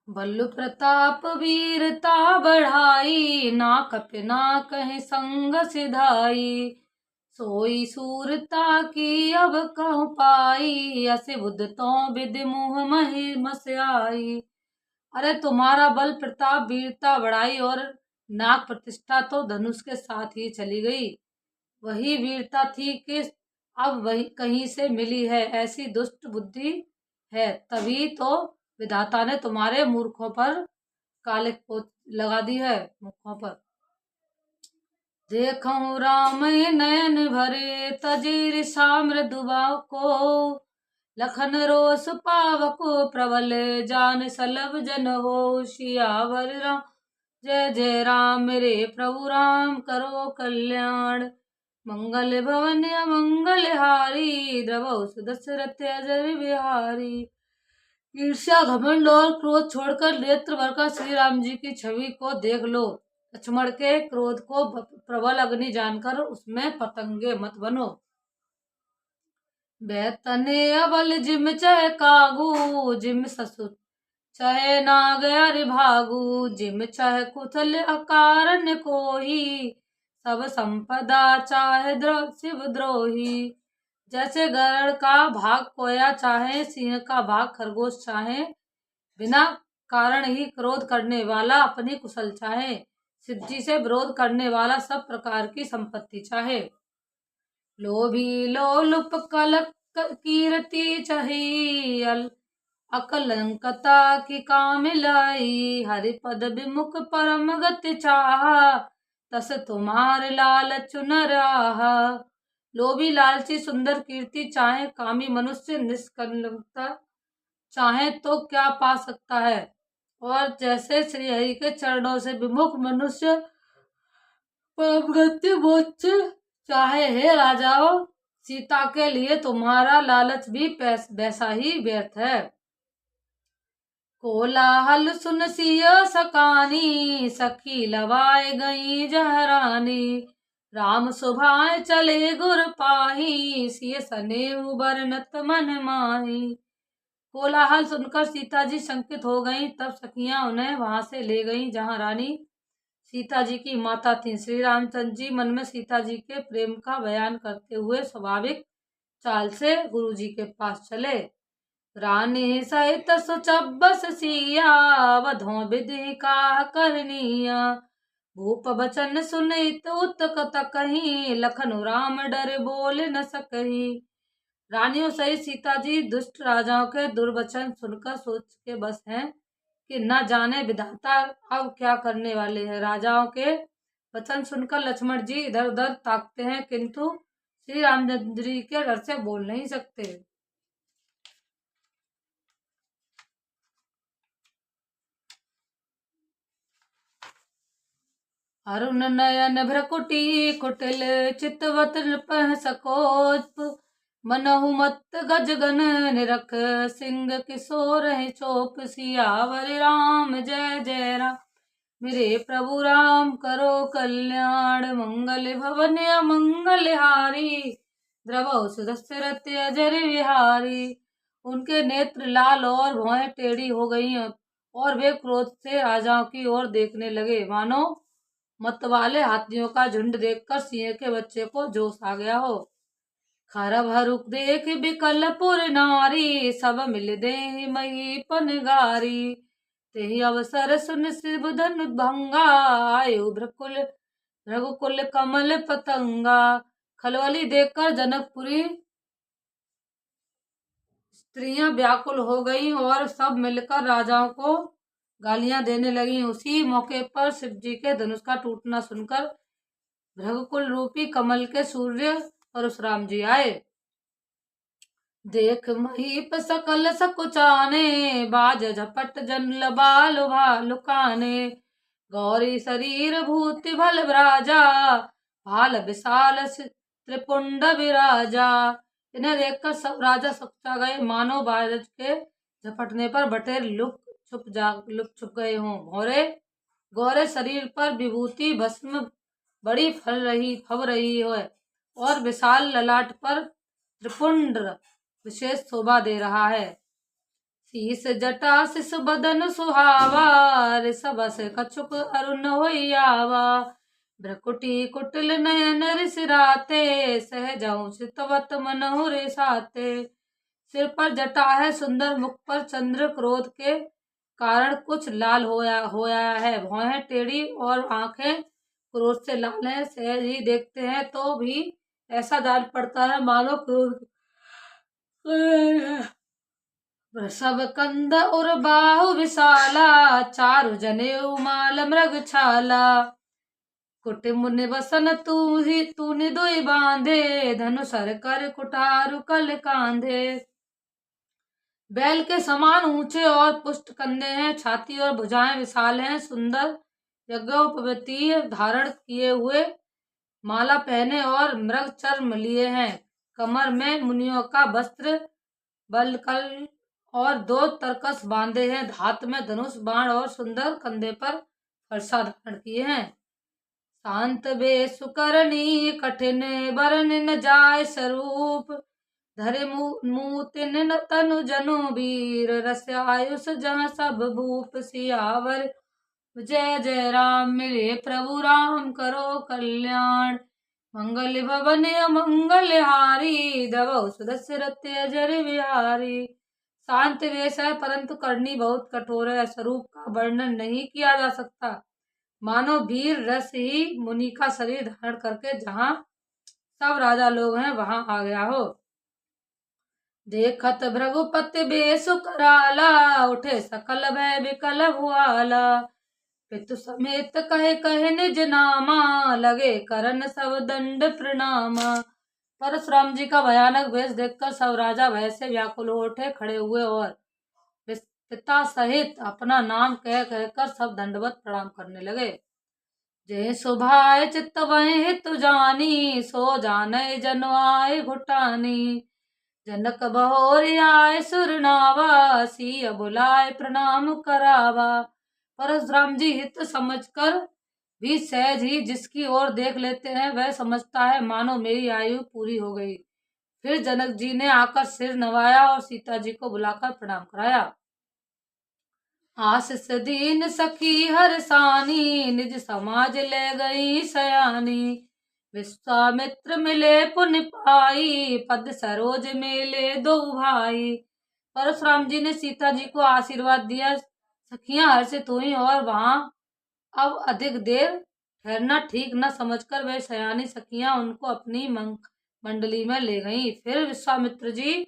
बल्लु प्रताप वीरता बढ़ाई, ना कपि ना कहीं संग सिधाई। सोई सूरता की अब कहूँ पाई, अस बुद्ध तो विधि मुँह मही मस्याई। अरे तुम्हारा बल प्रताप वीरता बढ़ाई और नाग प्रतिष्ठा तो धनुष के साथ ही चली गई। वही वीरता थी कि अब वही कहीं से मिली है, ऐसी दुष्ट बुद्धि है। तभी तो विधाता ने तुम्हारे मूर्खों पर काले पोत लगा दी है, मुखों पर। देखऊं राम नयन भरे, तजीर साम्र दुबा को। लखन रोष पावको प्रबल, जान सलभ जन हो। सियावर राम जय जय राम, मेरे प्रभु राम करो कल्याण। मंगल भवन अमंगल हारी, द्रवहु सुदशरथ अजर बिहारी। ईर्ष्या घमंड और क्रोध छोड़कर नेत्र भरकर श्री राम जी की छवि को देख लो। लक्ष्मण के क्रोध को प्रबल अग्नि जानकर उसमें पतंगे मत बनो। बैतने अबल जिम चह कागू, जिम ससुर चाहे नाग हरि भागू। जिम चाहे कुथल अकारण्य कोही, सब संपदा चाहे शिव द्रोही। जैसे गरुड़ का भाग कोया चाहे, सिंह का भाग खरगोश चाहे। बिना कारण ही क्रोध करने वाला अपनी कुशल चाहे, सिद्धि से विरोध करने वाला सब प्रकार की संपत्ति चाहे। लोभी लोलुप कलक कीर्ति चाही, अकलंकता की काम लाई। हरिपद विमुख परम गति चाहा, तस तुम्हारे लाल चुन राहा। लोभी लालची सुंदर कीर्ति चाहे, कामी मनुष्य निष्कलंकता चाहे तो क्या पा सकता है। और जैसे श्री हरि के चरणों से विमुख मनुष्य परम गति मोक्ष चाहे। हे राजाओं, सीता के लिए तुम्हारा लालच भी वैसा ही व्यर्थ है। कोलाहल सुन सिया सकानी, सखी लवाए गई जहरानी। राम सुभाए चले गुर पाही, सिय सनेहु बरनत मन माही। कोलाहल सुनकर सीता जी शंकित हो गईं। तब सखियां उन्हें वहां से ले गईं जहां रानी सीता जी की माता थी। श्री रामचंद्र जी मन में सीता जी के प्रेम का बयान करते हुए स्वाभाविक चाल से गुरु जी के पास चले। रानी सहित सुचब्बस सिया, वधों विधि का करनिया। भूप बचन सुनित उत्कत कहीं, लखन राम डर बोल न सकही। रानियों सहित सीता जी दुष्ट राजाओं के दुर्वचन सुनकर सोच के बस हैं कि न जाने विधाता अब क्या करने वाले हैं। राजाओं के वचन सुनकर लक्ष्मण जी इधर उधर ताकते हैं, किंतु श्री रामचंद्र जी के डर से बोल नहीं सकते। अरुण नयन भ्रकुटी कुटिल, चितवत नृपः सकोप। मनहु मत गजगन निरख, सिंह किशोर है चोप। सियावर राम जय जय राम, मेरे प्रभु राम करो कल्याण। मंगल भवन अमंगल हारी, द्रवहु सुदशरथ अजर विहारी। उनके नेत्र लाल और भौहें टेढ़ी हो गई और वे क्रोध से राजाओं की ओर देखने लगे, मानो मतवाले हाथियों का झुंड देखकर सिंह के बच्चे को जोश आ गया हो। खरब हरुक देख बिकलपुर नारी, सब मिल दे मही पनगारी। तेहि अवसर सुन शिव धनु भंगा, आयु रघुकुल कमल पतंगा। खलबली देखकर जनकपुरी स्त्रियां व्याकुल हो गईं और सब मिलकर राजाओं को गालियां देने लगी। उसी मौके पर शिव जी के धनुष का टूटना सुनकर रघुकुल रूपी कमल के सूर्य परशुराम जी आए। देख महीप सकल सकुचाने, बाज झपट जन लबाल लुकाने। गौरी शरीर भूति भल राजा, भाल विशाल त्रिपुंड विराजा। इन्हें देखकर सब राजा सकुचा गए, मानो बाज के झपटने पर बटेर लुक छुप गए हों। गौरे शरीर पर विभूति भस्म बड़ी फब रही है और विशाल ललाट पर त्रिपुंड विशेष शोभा दे रहा है। शीस जटा शिस बदन सुहावा, ऋषभ से कछुक अरुण होइयावा। भ्रकुटी कुटिल नयन ऋषिराते, सहजहु सितवत मनहु रिसाते। सिर पर जटा है सुंदर, मुख पर चंद्र क्रोध के कारण कुछ लाल होया है। भौहें टेढ़ी और आंखें क्रोध से लाल है। सहज ही देखते हैं तो भी ऐसा जान पड़ता है मानो क्रोध। वृषभ कंद और बाहु विशाला, चारु जनेऊ माल मृग छाला। कुटि मुनि वसन तूनि दुई बांधे, धनुषर कर कुठारु कल कांधे। बैल के समान ऊंचे और पुष्ट कंधे हैं, छाती और भुजाएं विशाल हैं। सुंदर यज्ञोपवीत धारण किए हुए, माला पहने और मृग चर्म लिए हैं। कमर में मुनियों का वस्त्र, बलकल और 2 तरकस बांधे हैं। हाथ में धनुष बाण और सुंदर कंधे पर फरसा धारण किए हैं। शांत बेसु करनी कठिन, बरन न जाय स्वरूप। धरे मूतिन न तनु जनु वीर, रस आयुष जहाँ सब भूप। सियावर जय जय राम, मिले प्रभु राम करो कल्याण। मंगल भवन अमंगल हारी, दबौ सुदस्य रत्य अजर बिहारी। शांत वेश है परंतु करनी बहुत कठोर है, स्वरूप का वर्णन नहीं किया जा सकता। मानो वीर रस ही मुनि का शरीर धारण करके जहाँ सब राजा लोग हैं वहां आ गया हो। देखत भृगुपति बेसु कराला, उठे सकल भय विकल हुआला। पितु समेत कहे कहे निज नामा, लगे करन सब दंड प्रणामा। परशुराम जी का भयानक वेश देखकर सब राजा भय से व्याकुल हो उठे, खड़े हुए और पिता सहित अपना नाम कह कहकर सब दंडवत प्रणाम करने लगे। जय सुभाय चित्त वह हित जानी, सो जाने जनवाय घुटानी। जनक बहोरी आए सुरनावा, सिय बुलाए प्रणाम करावा। परशुराम जी हित समझकर भी सहज ही जिसकी ओर देख लेते हैं वह समझता है मानो मेरी आयु पूरी हो गई। फिर जनक जी ने आकर सिर नवाया और सीता जी को बुलाकर प्रणाम कराया। आशीष दीन सखी हरसानी, निज समाज ले गई सयानी। विश्वामित्र मिले पुण्य पाई, पद सरोज मिले 2 भाई। परशुराम जी ने सीता जी को आशीर्वाद दिया। सखियां हर्षित हुई और वहां अब अधिक देर ठहरना ठीक न समझकर वे सयानी सखियां उनको अपनी मंडली में ले गईं। फिर विश्वामित्र जी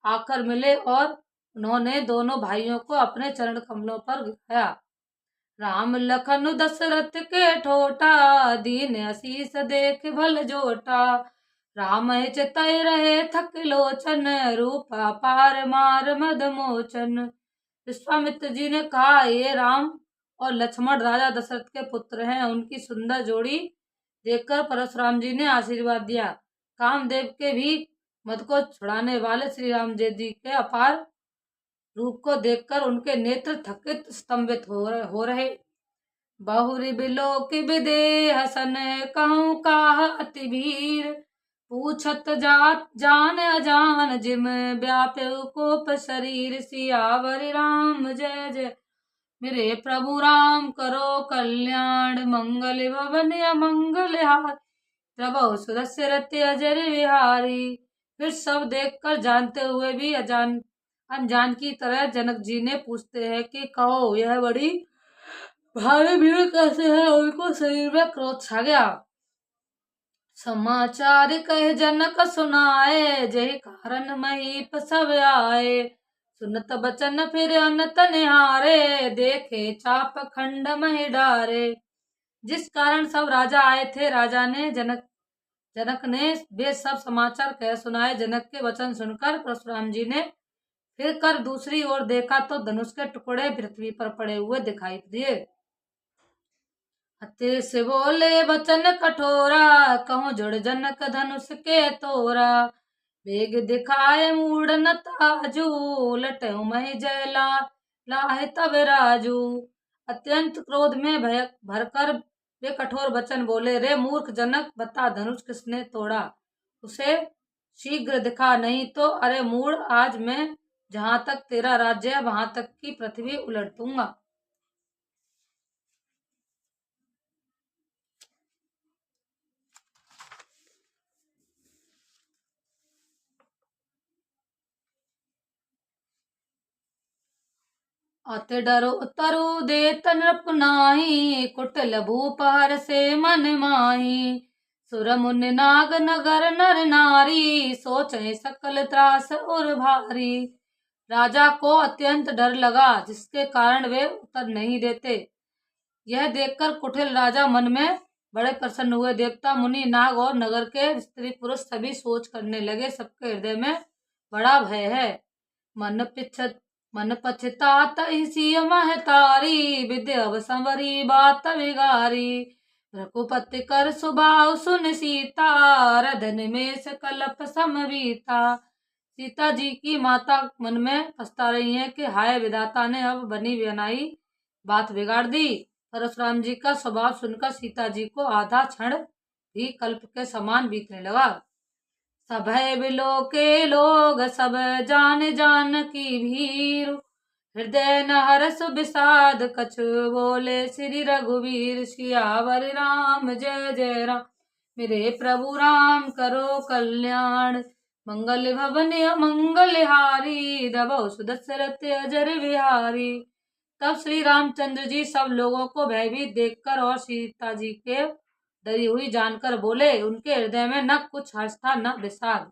आकर मिले और उन्होंने दोनों भाइयों को अपने चरण कमलों पर गिराया। राम लखन दशरथ के ठोटा, दीन आशीष देख भल जोटा। राम चितय रहे थक लोचन, रूप अपार मार मद मोचन। विश्वामित्र जी ने कहा, ये राम और लक्ष्मण राजा दशरथ के पुत्र हैं। उनकी सुंदर जोड़ी देखकर परशुराम जी ने आशीर्वाद दिया। कामदेव के भी मद को छुड़ाने वाले श्री राम जी के अपार रूप को देखकर उनके नेत्र थकित स्तंभित हो रहे। बहुरी बिलोक विदेह सन, कहूँ काह अति भीर। पूछत जात जान अजान, जिम व्याप्यु कोप शरीर। सियावर राम जय जय, मेरे प्रभु राम करो कल्याण। मंगल भवन अमंगल हार, प्रभु सुदस्य रत्य अजर विहारी। फिर सब देखकर जानते हुए भी अनजान की तरह जनक जी ने पूछते हैं कि कहो यह बड़ी भारी भीड़ कैसे है। उनको शरीर में क्रोध छा गया। समाचार कह जनक सुनाए, जय कारण महीप सब आए। सुनत बचन फिर अनत निहारे, देखे चाप खंड मही डारे। जिस कारण सब राजा आए थे, राजा ने जनक ने वे सब समाचार कह सुनाए। जनक के वचन सुनकर परशुराम जी ने फिर कर दूसरी ओर देखा तो धनुष के टुकड़े पृथ्वी पर पड़े हुए दिखाई दिए। अति से बोले वचन कठोरा, कहूँ जुड़ जनक धनुष के तोरा। वेग दिखाए मूड न ताजू, लटहु महि जय लाहे तब राजू। अत्यंत क्रोध में भरकर वे कठोर वचन बोले, रे मूर्ख जनक, बता धनुष किसने तोड़ा, उसे शीघ्र दिखा, नहीं तो अरे मूढ़, आज मैं जहाँ तक तेरा राज्य है वहां तक की पृथ्वी उलट दूंगा। अति डरो उतरु दे नृप नाही, कुटिल भूप हर से मन माही। सुर मुनि नाग नगर नर नारी, सोचे सकल त्रास और भारी। राजा को अत्यंत डर लगा, जिसके कारण वे उत्तर नहीं देते। यह देखकर कुटिल राजा मन में बड़े प्रसन्न हुए। देवता मुनि नाग और नगर के स्त्री पुरुष सभी सोच करने लगे, सबके हृदय में बड़ा भय है। मन पछतात इसी महतारी, विद्या संवरी बात विगारी। रघुपति कर सुभाव सुन सीता, रधन में सकलप समवीता। सीता जी की माता मन में पछता रही हैं कि हाय विधाता ने अब बनी बनाई बात बिगाड़ दी। परशुराम जी का स्वभाव सुनकर सीता जी को आधा क्षण भी कल्प के समान बीतने लगा। सभय बिलो के लोग सब जान जान की भीर, हृदय न हरस विषाद कछु बोले श्री रघुवीर। सियावर राम जय जय राम, मेरे प्रभु राम करो कल्याण। मंगल भवन मंगल हारी, दबो सुदशरथ अजर बिहारी। तब श्री रामचंद्र जी सब लोगों को भयभीत देखकर और सीता जी के डरी हुई जानकर बोले, उनके हृदय में न कुछ हर्ष था न विषाद।